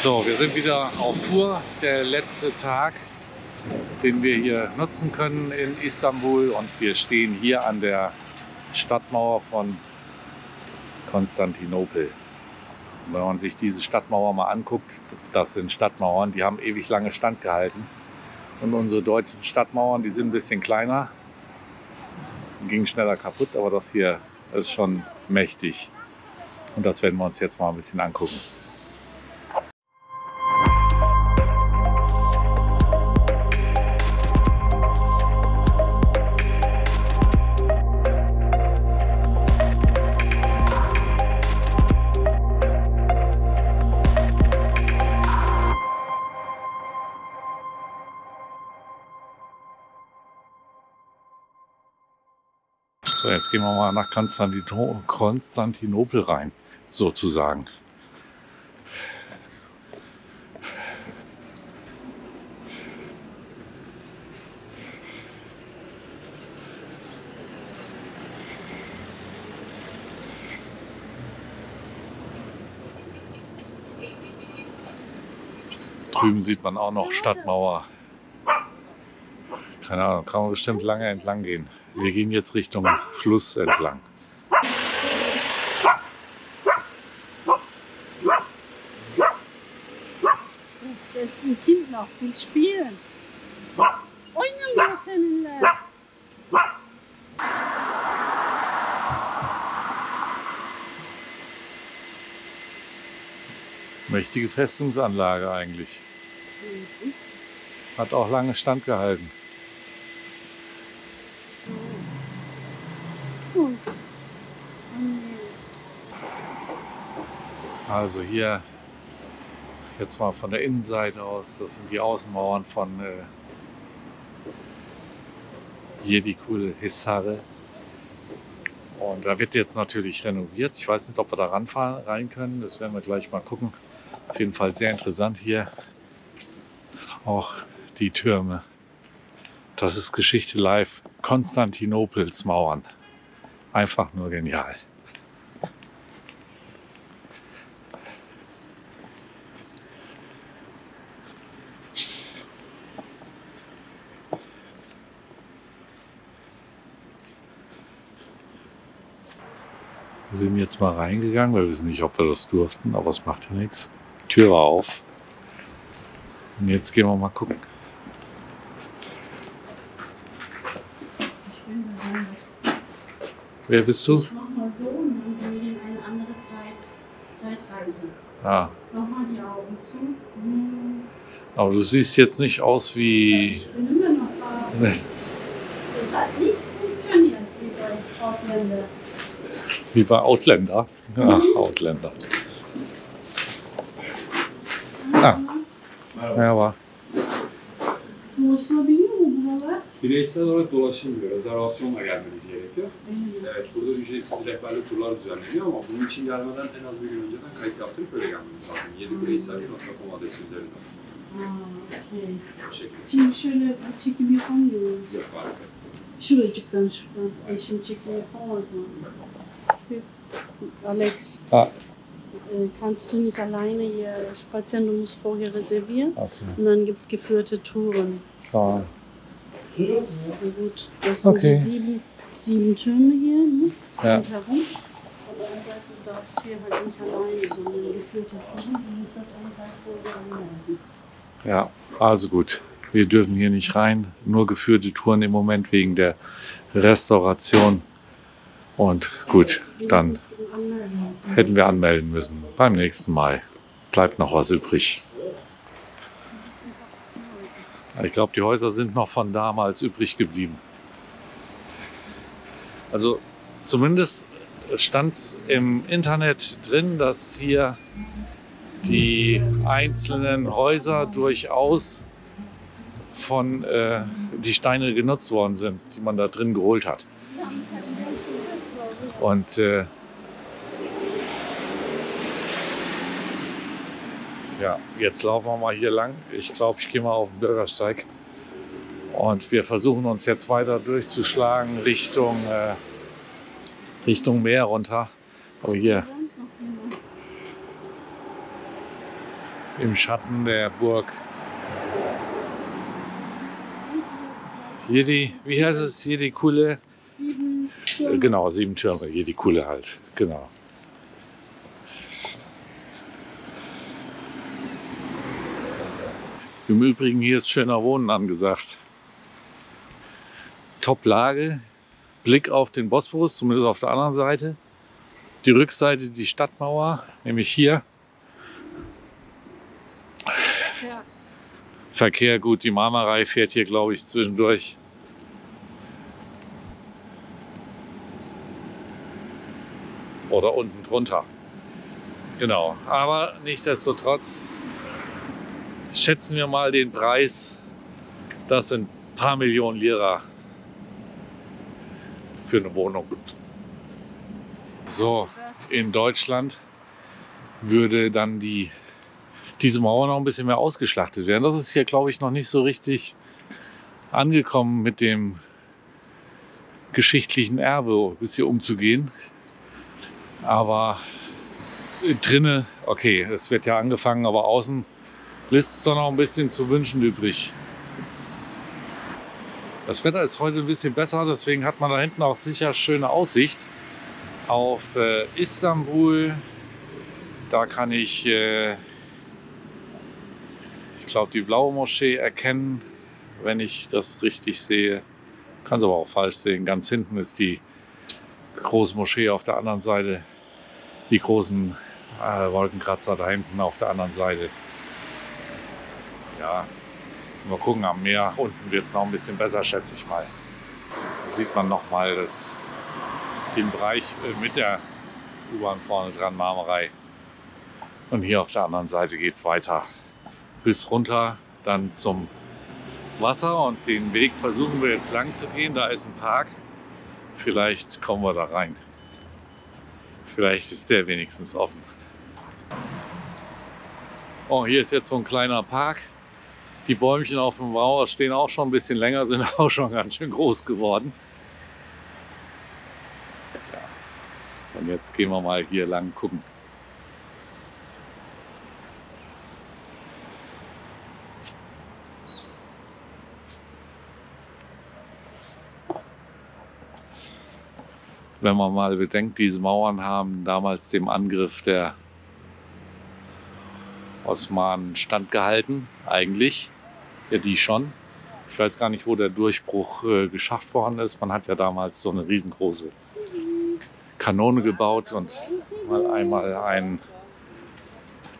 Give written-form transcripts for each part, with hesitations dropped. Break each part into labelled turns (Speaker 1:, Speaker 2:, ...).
Speaker 1: So, wir sind wieder auf Tour. Der letzte Tag, den wir hier nutzen können in Istanbul. Und wir stehen hier an der Stadtmauer von Konstantinopel. Und wenn man sich diese Stadtmauer mal anguckt, das sind Stadtmauern, die haben ewig lange standgehalten. Und unsere deutschen Stadtmauern, die sind ein bisschen kleiner, gingen schneller kaputt, aber das hier ist schon mächtig. Und das werden wir uns jetzt mal ein bisschen angucken. So, jetzt gehen wir mal nach Konstantinopel rein, sozusagen. Drüben sieht man auch noch Stadtmauer. Keine Ahnung, kann man bestimmt lange entlang gehen. Wir gehen jetzt Richtung Fluss entlang.
Speaker 2: Das ist ein Kind noch, will spielen. Oynamıyor seninle.
Speaker 1: Mächtige Festungsanlage eigentlich. Hat auch lange standgehalten. Also hier jetzt mal von der Innenseite aus, das sind die Außenmauern von Yedikul Hisarı. Und da wird jetzt natürlich renoviert. Ich weiß nicht, ob wir da rein können, das werden wir gleich mal gucken. Auf jeden Fall sehr interessant hier. Auch die Türme. Das ist Geschichte live. Konstantinopels Mauern. Einfach nur genial. Wir sind jetzt mal reingegangen, weil wir wissen nicht, ob wir das durften, aber es macht ja nichts. Tür war auf. Und jetzt gehen wir mal gucken. Wer bist du?
Speaker 2: Ich mach mal so und dann gehen wir in eine andere Zeitreise.
Speaker 1: Ah.
Speaker 2: Mach mal die Augen zu.
Speaker 1: Aber du siehst jetzt nicht aus wie...
Speaker 2: Ich bin immer noch da.
Speaker 1: Nee.
Speaker 2: Es hat nicht funktioniert wie bei Outlander.
Speaker 1: Wie bei Outlander. Ja, Outlander. Ah. Merhaba.
Speaker 2: Ulaşılabiliyor mu buralar?
Speaker 3: Bireysel olarak dolaşılmıyor. Rezervasyonla gelmeniz gerekiyor. Evet, burada ücretsiz rehberli turlar düzenleniyor ama bunun için gelmeden en az bir gün önceden kayıt yaptırıp öyle gelmeniz lazım. 7bireysel.com adresi üzerinden.
Speaker 2: Okey.
Speaker 3: Bu şekilde.
Speaker 2: Şimdi şöyle çekim yapamıyoruz.
Speaker 3: Yok maalesef.
Speaker 2: Şuracıktan şuradan. Eşim çekmeye olmaz mı? Alex, kannst du nicht alleine hier spazieren, du musst vorher reservieren.
Speaker 1: Okay.
Speaker 2: Und dann gibt es geführte Touren.
Speaker 1: Klar.
Speaker 2: Ja, gut, das sind
Speaker 1: Okay.
Speaker 2: die sieben Türme hier, ne?
Speaker 1: Ja.
Speaker 2: Rundherum. Und dann sagt, du darfst hier halt nicht alleine, sondern geführte Touren. Du musst das einen Tag vorher anmelden.
Speaker 1: Ja, also gut. Wir dürfen hier nicht rein. Nur geführte Touren im Moment wegen der Restauration. Und gut, dann hätten wir anmelden müssen. Beim nächsten Mal bleibt noch was übrig. Ich glaube, die Häuser sind noch von damals übrig geblieben. Also zumindest stand es im Internet drin, dass hier die einzelnen Häuser durchaus von die Steine genutzt worden sind, die man da drin geholt hat. Und ja, jetzt laufen wir mal hier lang. Ich glaube, ich gehe mal auf den Bürgersteig. Und wir versuchen uns jetzt weiter durchzuschlagen Richtung Meer runter. Aber hier im Schatten der Burg. Wie heißt es? Yedikule?
Speaker 2: 7 Türme.
Speaker 1: Genau, 7 Türme, Yedikule halt. Genau. Im Übrigen, hier ist schöner Wohnen angesagt. Top-Lage, Blick auf den Bosporus, zumindest auf der anderen Seite. Die Rückseite, die Stadtmauer, nämlich hier.
Speaker 2: Ja.
Speaker 1: Verkehr, gut, die Marmarei fährt hier, glaube ich, zwischendurch. Oder unten drunter. Genau, aber nichtsdestotrotz schätzen wir mal den Preis. Das sind ein paar Millionen Lira für eine Wohnung. So, in Deutschland würde dann diese Mauer noch ein bisschen mehr ausgeschlachtet werden. Das ist hier, glaube ich, noch nicht so richtig angekommen, mit dem geschichtlichen Erbe bis hier umzugehen. Aber drinnen, okay, es wird ja angefangen, aber außen lässt es doch noch ein bisschen zu wünschen übrig. Das Wetter ist heute ein bisschen besser, deswegen hat man da hinten auch sicher schöne Aussicht auf Istanbul. Da kann ich glaube, die blaue Moschee erkennen, wenn ich das richtig sehe. Kann es aber auch falsch sehen. Ganz hinten ist die große Moschee, auf der anderen Seite die großen Wolkenkratzer da hinten auf der anderen Seite. Ja, mal gucken, am Meer unten wird es noch ein bisschen besser, schätze ich mal. Da sieht man nochmal den Bereich mit der U-Bahn vorne dran, Marmarei. Und hier auf der anderen Seite geht es weiter bis runter, dann zum Wasser. Und den Weg versuchen wir jetzt lang zu gehen. Da ist ein Park. Vielleicht kommen wir da rein. Vielleicht ist der wenigstens offen. Oh, hier ist jetzt so ein kleiner Park. Die Bäumchen auf dem Mauer stehen auch schon ein bisschen länger, sind auch schon ganz schön groß geworden. Ja. Und jetzt gehen wir mal hier lang gucken. Wenn man mal bedenkt, diese Mauern haben damals dem Angriff der Osmanen standgehalten, eigentlich. Ja, die schon. Ich weiß gar nicht, wo der Durchbruch geschafft worden ist. Man hat ja damals so eine riesengroße Kanone gebaut und mal einmal einen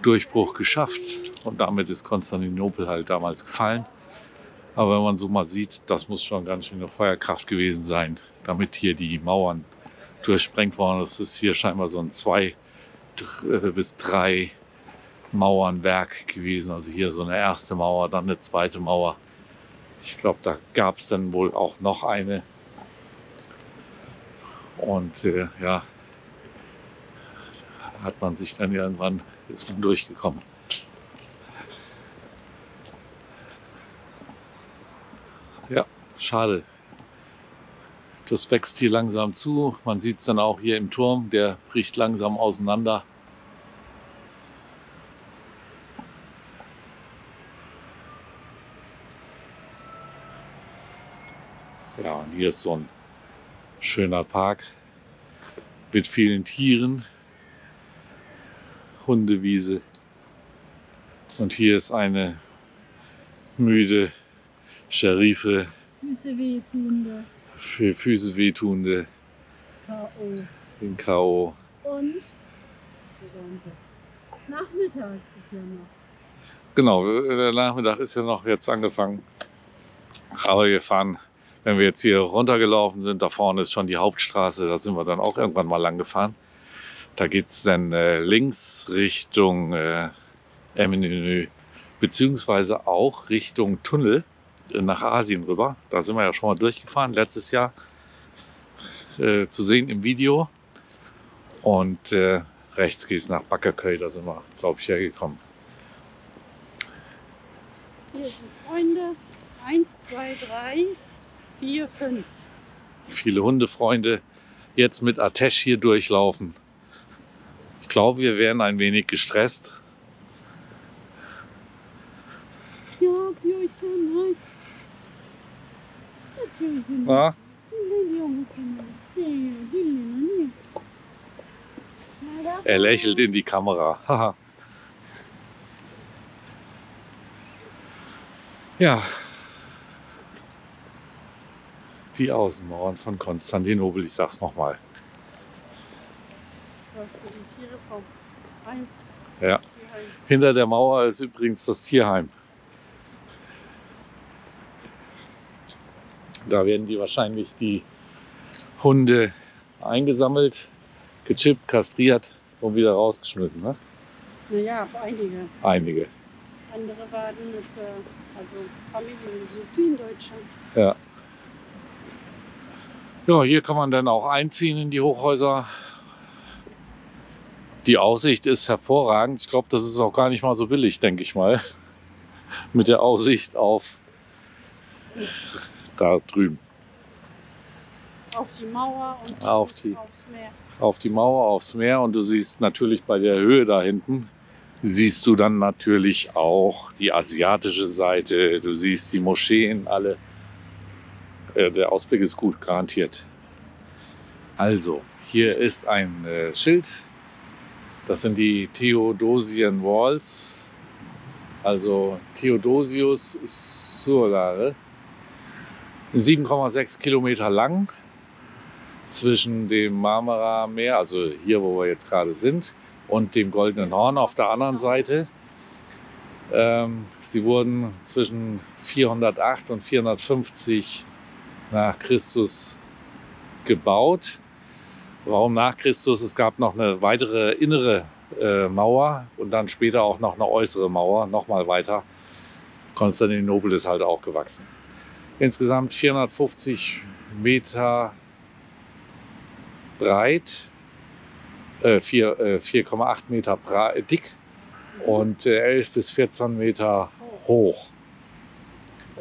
Speaker 1: Durchbruch geschafft. Und damit ist Konstantinopel halt damals gefallen. Aber wenn man so mal sieht, das muss schon ganz schön eine Feuerkraft gewesen sein, damit hier die Mauern durchsprengt worden. Das ist hier scheinbar so ein 2 bis 3 Mauernwerk gewesen. Also hier so eine erste Mauer, dann eine zweite Mauer. Ich glaube, da gab es dann wohl auch noch eine. Und ja, hat man sich dann irgendwann, ist man durchgekommen. Ja, schade. Das wächst hier langsam zu. Man sieht es dann auch hier im Turm, der bricht langsam auseinander. Ja, und hier ist so ein schöner Park mit vielen Tieren, Hundewiese. Und hier ist eine müde Scherife.
Speaker 2: Füße wehtunde.
Speaker 1: Für Füße wehtunde.
Speaker 2: K.O.
Speaker 1: Den K.O.
Speaker 2: Und Nachmittag ist ja noch.
Speaker 1: Genau, der Nachmittag ist ja noch jetzt angefangen. Aber wir fahren, wenn wir jetzt hier runtergelaufen sind, da vorne ist schon die Hauptstraße, da sind wir dann auch irgendwann mal lang gefahren. Da geht es dann links Richtung Eminönü, beziehungsweise auch Richtung Tunnel nach Asien rüber. Da sind wir ja schon mal durchgefahren, letztes Jahr zu sehen im Video. Und rechts geht es nach Bakırköy, da sind wir, glaube ich, hergekommen.
Speaker 2: Hier sind Freunde. 1, 2, 3, 4, 5.
Speaker 1: Viele Hundefreunde jetzt mit Ateş hier durchlaufen. Ich glaube, wir wären ein wenig gestresst.
Speaker 2: Ja, Björchen, nein. Natürlich nicht.
Speaker 1: Na?
Speaker 2: Die Junge kann nicht. Nee, die Lena nicht.
Speaker 1: Er lächelt in die Kamera. Haha. Ja. Die Außenmauern von Konstantinopel, ich sag's nochmal.
Speaker 2: Hörst du die Tiere vom Heim?
Speaker 1: Ja.
Speaker 2: Tierheim.
Speaker 1: Hinter der Mauer ist übrigens das Tierheim. Da werden die wahrscheinlich die Hunde eingesammelt, gechippt, kastriert und wieder rausgeschmissen. Ne?
Speaker 2: Naja, einige.
Speaker 1: Einige.
Speaker 2: Andere waren für Familienbesuch wie in Deutschland.
Speaker 1: Ja. Ja, hier kann man dann auch einziehen in die Hochhäuser. Die Aussicht ist hervorragend. Ich glaube, das ist auch gar nicht mal so billig, denke ich mal. Mit der Aussicht auf da drüben.
Speaker 2: Auf die Mauer und
Speaker 1: Aufs
Speaker 2: Meer.
Speaker 1: Auf die Mauer, aufs Meer. Und du siehst natürlich bei der Höhe da hinten, siehst du dann natürlich auch die asiatische Seite. Du siehst die Moscheen alle. Der Ausblick ist gut, garantiert. Also, hier ist ein Schild. Das sind die Theodosian Walls. Also Theodosius Surlare. 7,6 Kilometer lang zwischen dem Marmara-Meer, also hier, wo wir jetzt gerade sind, und dem Goldenen Horn auf der anderen Seite. Sie wurden zwischen 408 und 450 nach Christus gebaut. Warum nach Christus? Es gab noch eine weitere innere Mauer und dann später auch noch eine äußere Mauer, nochmal weiter. Konstantinopel ist halt auch gewachsen. Insgesamt 450 Meter breit, 4,8 Meter dick und 11 bis 14 Meter hoch.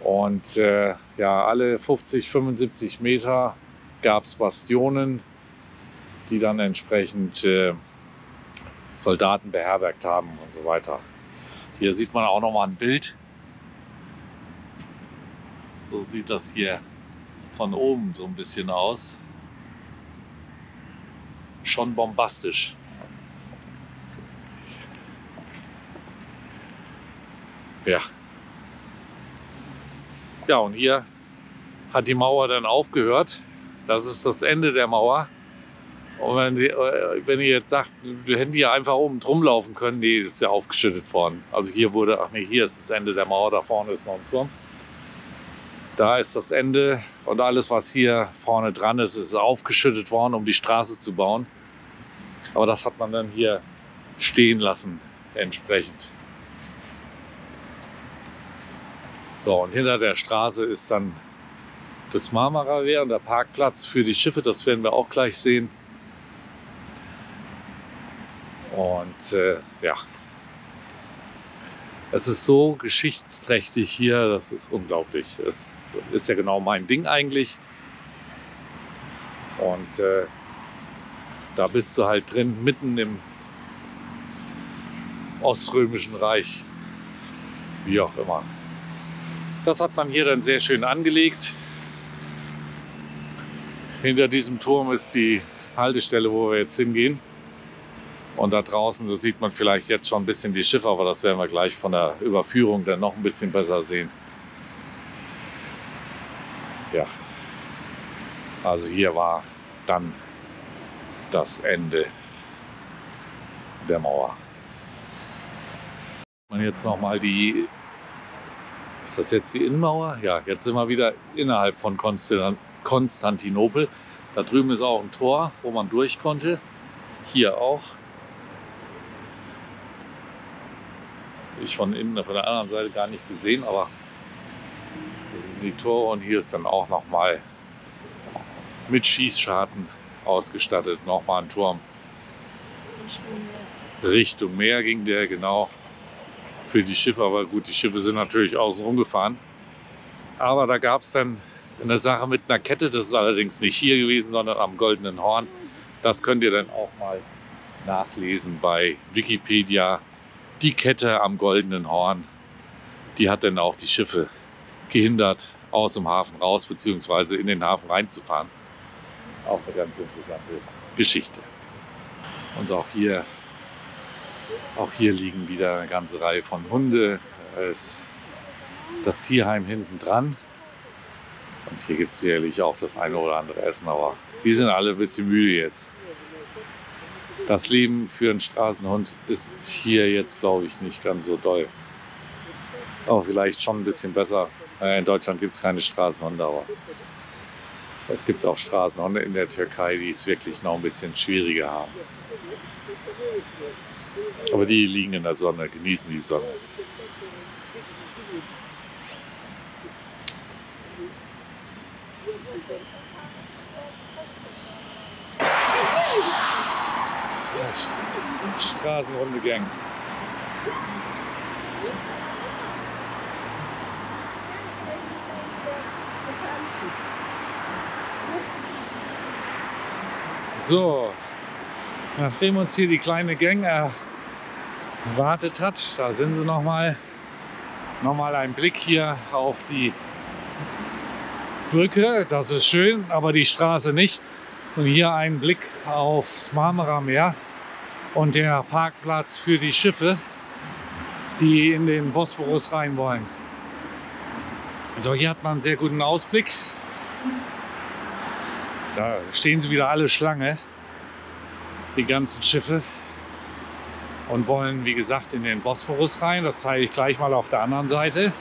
Speaker 1: Und ja, alle 50, 75 Meter gab es Bastionen, die dann entsprechend Soldaten beherbergt haben und so weiter. Hier sieht man auch noch mal ein Bild. So sieht das hier von oben so ein bisschen aus. Schon bombastisch. Ja. Ja, und hier hat die Mauer dann aufgehört. Das ist das Ende der Mauer. Und wenn ihr jetzt sagt, wir hätten hier einfach oben drum laufen können, nee, ist ja aufgeschüttet worden. Also hier wurde, ach nee, hier ist das Ende der Mauer, da vorne ist noch ein Turm. Da ist das Ende und alles, was hier vorne dran ist, ist aufgeschüttet worden, um die Straße zu bauen. Aber das hat man dann hier stehen lassen, entsprechend. So, und hinter der Straße ist dann das Marmara-Wehr und der Parkplatz für die Schiffe, das werden wir auch gleich sehen. Und ja, es ist so geschichtsträchtig hier, das ist unglaublich. Es ist ja genau mein Ding eigentlich. Und da bist du halt drin, mitten im Oströmischen Reich, wie auch immer. Das hat man hier dann sehr schön angelegt. Hinter diesem Turm ist die Haltestelle, wo wir jetzt hingehen. Und da draußen, das sieht man vielleicht jetzt schon ein bisschen die Schiffe, aber das werden wir gleich von der Überführung dann noch ein bisschen besser sehen. Ja, also hier war dann das Ende der Mauer. Und jetzt nochmal die, ist das jetzt die Innenmauer? Ja, jetzt sind wir wieder innerhalb von Konstantinopel. Da drüben ist auch ein Tor, wo man durch konnte. Hier auch. Ich von innen, von der anderen Seite gar nicht gesehen, aber das sind die Tore und hier ist dann auch nochmal mit Schießscharten ausgestattet. Nochmal ein Turm. Richtung Meer ging der, genau, für die Schiffe. Aber gut, die Schiffe sind natürlich außen rum gefahren. Aber da gab es dann eine Sache mit einer Kette, das ist allerdings nicht hier gewesen, sondern am Goldenen Horn. Das könnt ihr dann auch mal nachlesen bei Wikipedia. Die Kette am Goldenen Horn. die hat dann auch die Schiffe gehindert, aus dem Hafen raus bzw. in den Hafen reinzufahren. Auch eine ganz interessante Geschichte. Und auch hier liegen wieder eine ganze Reihe von Hunde. Das Tierheim hinten dran. Und hier gibt es sicherlich auch das eine oder andere Essen, aber die sind alle ein bisschen müde jetzt. Das Leben für einen Straßenhund ist hier jetzt, glaube ich, nicht ganz so doll. Aber vielleicht schon ein bisschen besser. In Deutschland gibt es keine Straßenhunde, aber es gibt auch Straßenhunde in der Türkei, die es wirklich noch ein bisschen schwieriger haben. Aber die liegen in der Sonne, genießen die Sonne. Straßenhunde-Gang. So, nachdem uns hier die kleine Gang erwartet hat, da sind sie nochmal ein Blick hier auf die Brücke. Das ist schön, aber die Straße nicht. Und hier ein Blick aufs Marmara-Meer und der Parkplatz für die Schiffe, die in den Bosporus rein wollen. So, hier hat man einen sehr guten Ausblick. Da stehen sie wieder alle Schlange, die ganzen Schiffe, und wollen, wie gesagt, in den Bosporus rein. Das zeige ich gleich mal auf der anderen Seite.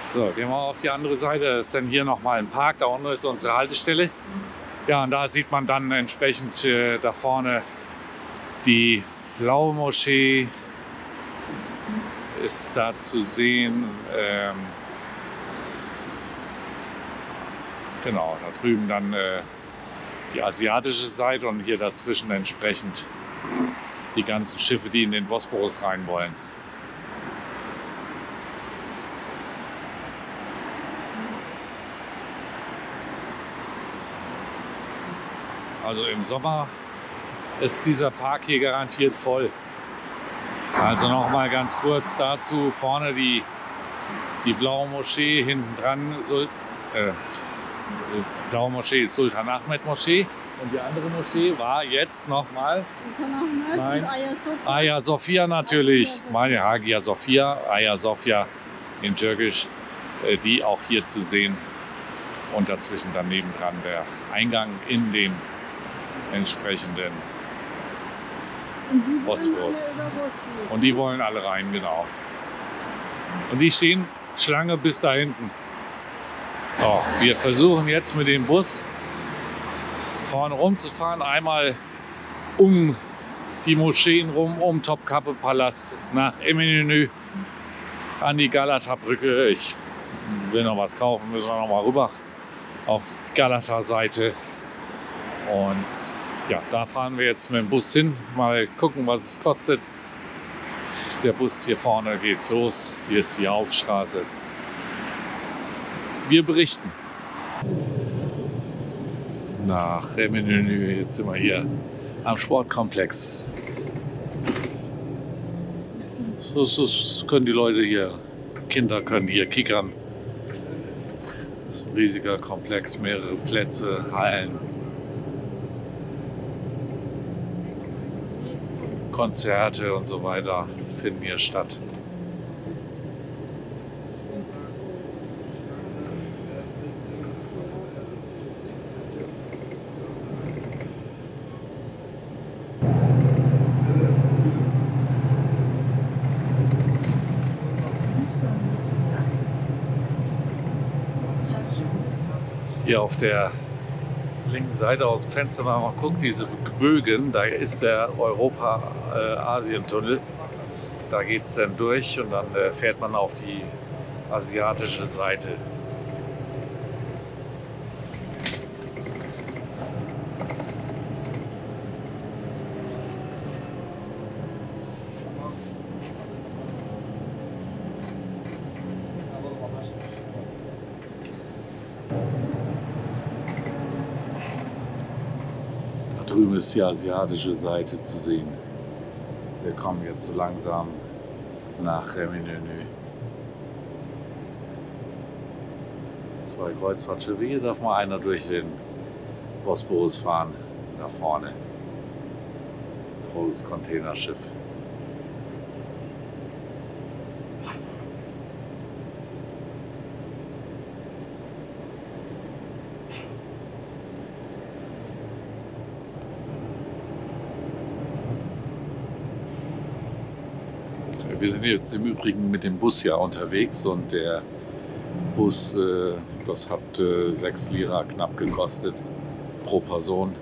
Speaker 1: So, gehen wir auf die andere Seite. Das ist dann hier nochmal ein Park. Da unten ist unsere Haltestelle. Ja, und da sieht man dann entsprechend da vorne die Blaue Moschee. Ist da zu sehen. Genau, da drüben dann die asiatische Seite und hier dazwischen entsprechend die ganzen Schiffe, die in den Bosporus rein wollen. Also im Sommer ist dieser Park hier garantiert voll. Also noch mal ganz kurz dazu, vorne die Blaue Moschee, hinten dran Blaue Moschee ist Sultan Ahmed Moschee und die andere Moschee war jetzt nochmal
Speaker 2: Sultan Ahmed und Hagia Sophia.
Speaker 1: Hagia Sophia natürlich, meine Hagia Sophia in Türkisch, die auch hier zu sehen und dazwischen dann nebendran der Eingang in den entsprechenden Bosporus. Und die wollen alle rein, genau. Und die stehen Schlange bis da hinten. So, wir versuchen jetzt mit dem Bus vorne rumzufahren, einmal um die Moscheen rum, um Topkapi Palast nach Eminönü an die Galata-Brücke. Ich will noch was kaufen, müssen wir noch mal rüber auf Galata-Seite. Und ja, da fahren wir jetzt mit dem Bus hin. Mal gucken, was es kostet. Der Bus hier vorne geht's los. Hier ist die Hauptstraße. Wir berichten. Nach Eminönü, jetzt sind wir hier am Sportkomplex. So können die Leute hier, Kinder können hier kickern. Das ist ein riesiger Komplex, mehrere Plätze, Hallen. Konzerte und so weiter finden hier statt. Hier auf der linken Seite aus dem Fenster, wenn man mal guckt, diese Bögen, da ist der Europa-Asien-Tunnel. Da geht es dann durch und dann fährt man auf die asiatische Seite. Da drüben ist die asiatische Seite zu sehen. Wir kommen jetzt so langsam nach Reminönü. 2 Kreuzfahrtschiffe. Hier darf mal einer durch den Bosporus fahren. Da vorne. Großes Containerschiff. Wir sind jetzt im Übrigen mit dem Bus ja unterwegs und der Bus, das hat 6 Lira knapp gekostet pro Person.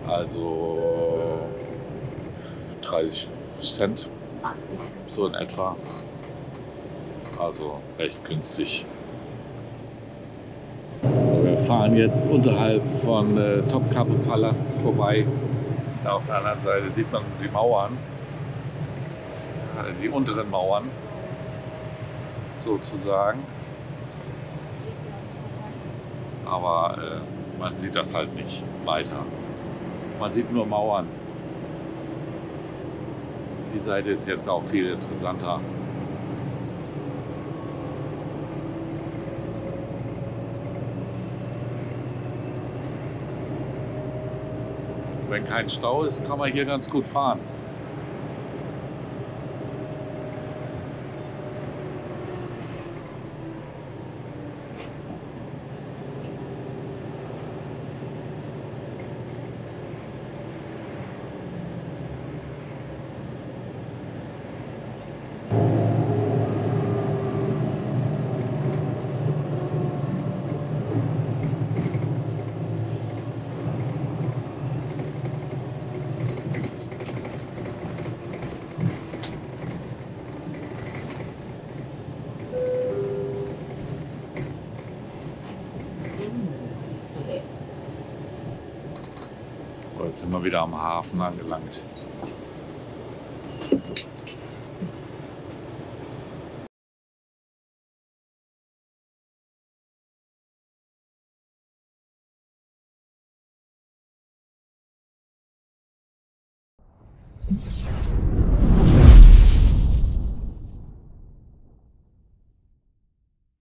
Speaker 1: Also 30 Cent, so in etwa. Also recht günstig. So, wir fahren jetzt unterhalb von Topkapi Palast vorbei. Da auf der anderen Seite sieht man die Mauern. Die unteren Mauern sozusagen, aber man sieht das halt nicht weiter. Man sieht nur Mauern. Die Seite ist jetzt auch viel interessanter. Wenn kein Stau ist, kann man hier ganz gut fahren. Jetzt sind wir wieder am Hafen angelangt.